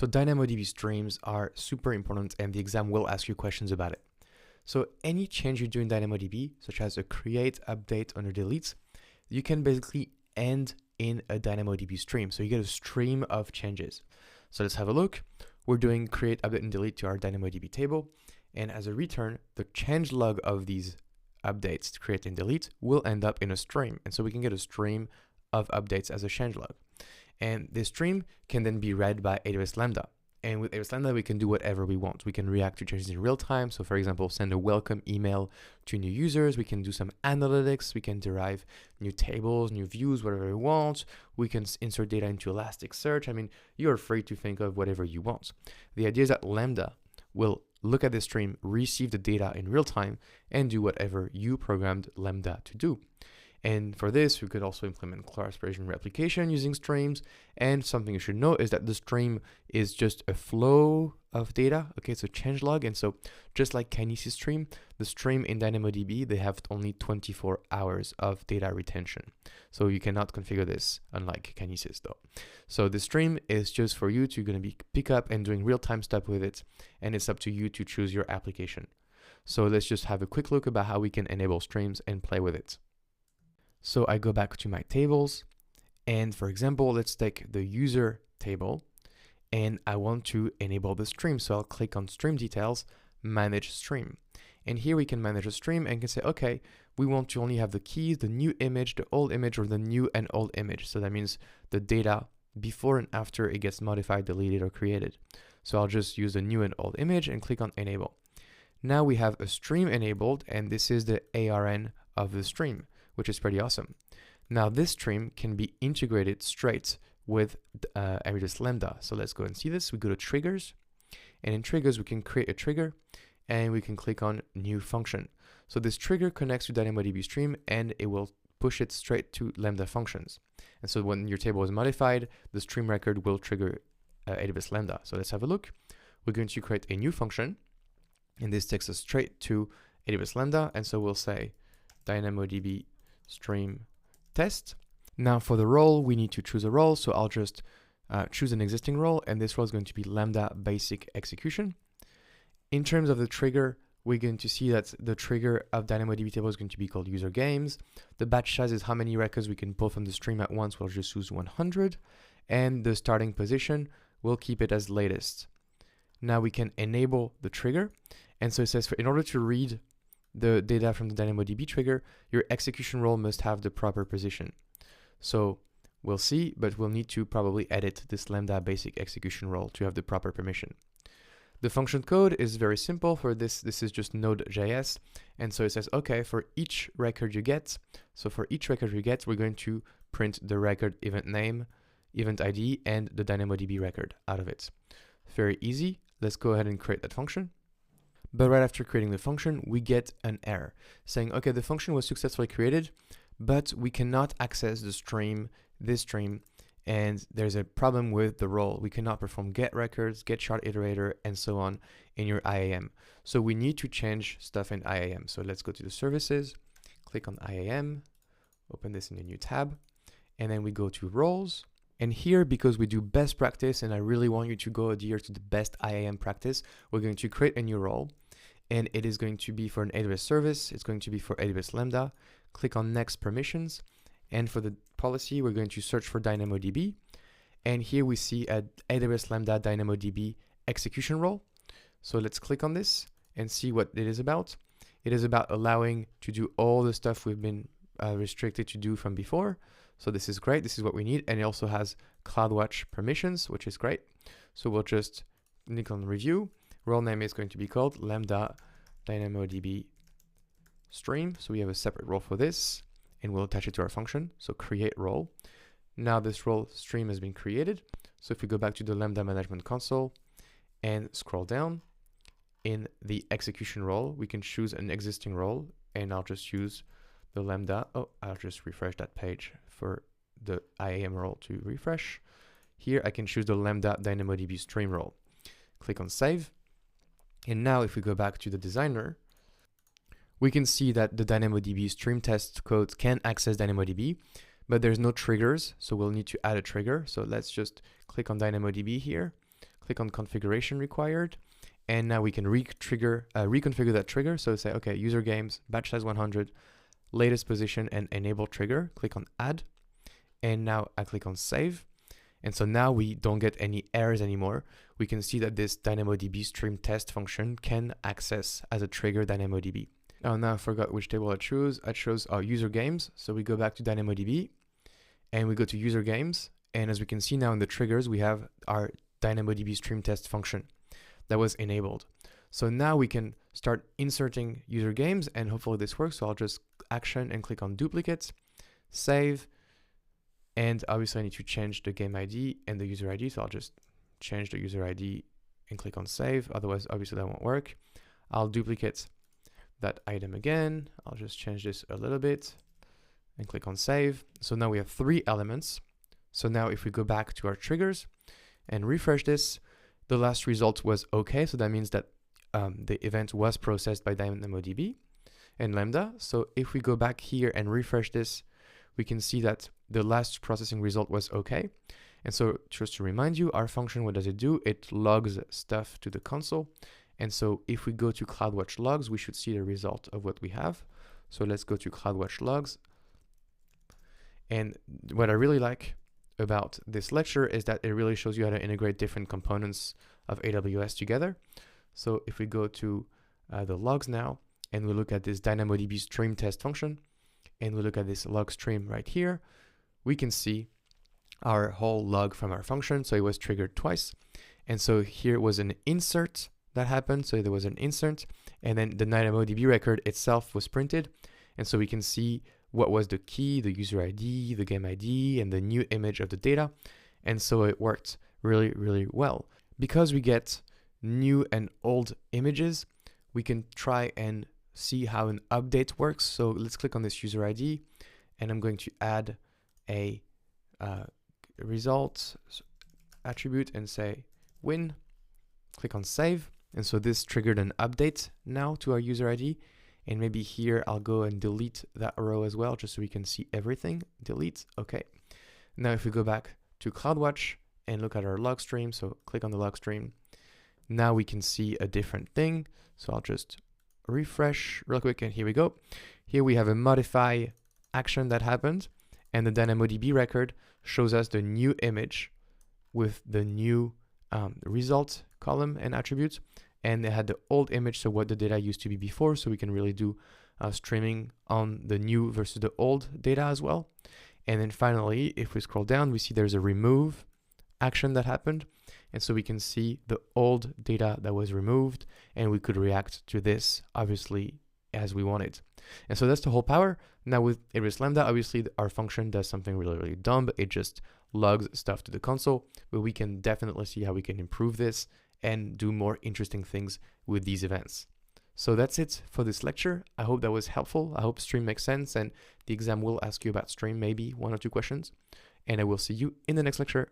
So DynamoDB Streams are super important and the exam will ask you questions about it. So any change you do in DynamoDB, such as a create, update, or delete, you can basically end in a DynamoDB stream. So you get a stream of changes. So let's have a look. We're doing create, update, and delete to our DynamoDB table. And as a return, the change log of these updates to create and delete will end up in a stream. And so we can get a stream of updates as a change log. And this stream can then be read by AWS Lambda. And with AWS Lambda, we can do whatever we want. We can react to changes in real time. So for example, send a welcome email to new users. We can do some analytics. We can derive new tables, new views, whatever we want. We can insert data into Elasticsearch. I mean, you're free to think of whatever you want. The idea is that Lambda will look at the stream, receive the data in real time, and do whatever you programmed Lambda to do. And for this, we could also implement class version replication using streams. And something you should know is that the stream is just a flow of data. Okay, it's a change log. And so just like Kinesis stream, the stream in DynamoDB, they have only 24 hours of data retention. So you cannot configure this, unlike Kinesis though. So the stream is just for you to pick up and doing real-time stuff with it. And it's up to you to choose your application. So let's just have a quick look about how we can enable streams and play with it. So I go back to my tables, and for example, let's take the user table, and I want to enable the stream. So I'll click on stream details, manage stream. And here we can manage a stream and can say, okay, we want to only have the keys, the new image, the old image, or the new and old image. So that means the data before and after it gets modified, deleted, or created. So I'll just use the new and old image and click on enable. Now we have a stream enabled, and this is the ARN of the stream, which is pretty awesome. Now this stream can be integrated straight with AWS Lambda. So let's go and see this. We go to triggers, and in triggers, we can create a trigger and we can click on new function. So this trigger connects to DynamoDB stream and it will push it straight to Lambda functions. And so when your table is modified, the stream record will trigger AWS Lambda. So let's have a look. We're going to create a new function, and this takes us straight to AWS Lambda. And so we'll say DynamoDB stream test. Now for the role, we need to choose a role. So I'll just choose an existing role, and this role is going to be Lambda basic execution. In terms of the trigger, we're going to see that the trigger of DynamoDB table is going to be called user games. The batch size is how many records we can pull from the stream at once. We'll just use 100, and the starting position, we'll keep it as latest. Now we can enable the trigger. And so it says in order to read the data from the DynamoDB trigger, your execution role must have the proper position. So we'll see, but we'll need to probably edit this Lambda basic execution role to have the proper permission. The function code is very simple for this. This is just Node.js. And so it says, okay, for each record you get, we're going to print the record event name, event ID, and the DynamoDB record out of it. Very easy. Let's go ahead and create that function. But right after creating the function, we get an error saying, okay, the function was successfully created, but we cannot access the stream, this stream, and there's a problem with the role. We cannot perform get records, get chart iterator, and so on in your IAM. So we need to change stuff in IAM. So let's go to the services, click on IAM, open this in a new tab, and then we go to roles. And here, because we do best practice, and I really want you to go adhere to the best IAM practice, we're going to create a new role. And it is going to be for an AWS service. It's going to be for AWS Lambda. Click on next permissions. And for the policy, we're going to search for DynamoDB. And here we see a AWS Lambda DynamoDB execution role. So let's click on this and see what it is about. It is about allowing to do all the stuff we've been restricted to do from before. So this is great. This is what we need. And it also has CloudWatch permissions, which is great. So we'll just click on review. Role name is going to be called Lambda DynamoDB stream. So we have a separate role for this, and we'll attach it to our function. So create role. Now this role stream has been created. So if we go back to the Lambda management console and scroll down in the execution role, we can choose an existing role, and I'll just use the Lambda. Oh, I'll just refresh that page for the IAM role to refresh. Here I can choose the Lambda DynamoDB stream role. Click on save. And now if we go back to the designer, we can see that the DynamoDB stream test code can access DynamoDB, but there's no triggers. So we'll need to add a trigger. So let's just click on DynamoDB here, click on configuration required, and now we can reconfigure that trigger. So say, okay, user games, batch size 100, latest position, and enable trigger. Click on add, and now I click on save. And so now we don't get any errors anymore. We can see that this DynamoDB stream test function can access as a trigger DynamoDB. Now I forgot which table I chose. I chose our user games. So we go back to DynamoDB and we go to user games. And as we can see now in the triggers, we have our DynamoDB stream test function that was enabled. So now we can start inserting user games, and hopefully this works. So I'll just action and click on duplicate, save. And obviously I need to change the game ID and the user ID. So I'll just change the user ID and click on save. Otherwise, obviously that won't work. I'll duplicate that item again. I'll just change this a little bit and click on save. So now we have 3 elements. So now if we go back to our triggers and refresh this, the last result was okay. So that means that the event was processed by DynamoDB and Lambda. So if we go back here and refresh this, we can see that the last processing result was okay. And so just to remind you, our function, what does it do? It logs stuff to the console. And so if we go to CloudWatch logs, we should see the result of what we have. So let's go to CloudWatch logs. And what I really like about this lecture is that it really shows you how to integrate different components of AWS together. So if we go to the logs now, and we look at this DynamoDB stream test function, and we look at this log stream right here, we can see our whole log from our function. So it was triggered twice. And so here was an insert that happened. So there was an insert, and then the DynamoDB record itself was printed. And so we can see what was the key, the user ID, the game ID, and the new image of the data. And so it worked really, really well. Because we get new and old images, we can try and see how an update works. So let's click on this user ID, and I'm going to add a result attribute and say win. Click on save. And so this triggered an update now to our user ID. And maybe here I'll go and delete that row as well, just so we can see everything. Delete. Okay. Now if we go back to CloudWatch and look at our log stream, so click on the log stream, now we can see a different thing. So I'll just refresh real quick, and here we go. Here we have a modify action that happened, and the DynamoDB record shows us the new image with the new result column and attributes, and they had the old image, so what the data used to be before, so we can really do streaming on the new versus the old data as well. And then finally, if we scroll down, we see there's a remove action that happened, and so we can see the old data that was removed, and we could react to this obviously as we wanted. And so that's the whole power. Now with AWS Lambda, obviously our function does something really, really dumb. It just logs stuff to the console, but we can definitely see how we can improve this and do more interesting things with these events. So that's it for this lecture. I hope that was helpful. I hope Stream makes sense, and the exam will ask you about Stream, maybe 1 or 2 questions. And I will see you in the next lecture.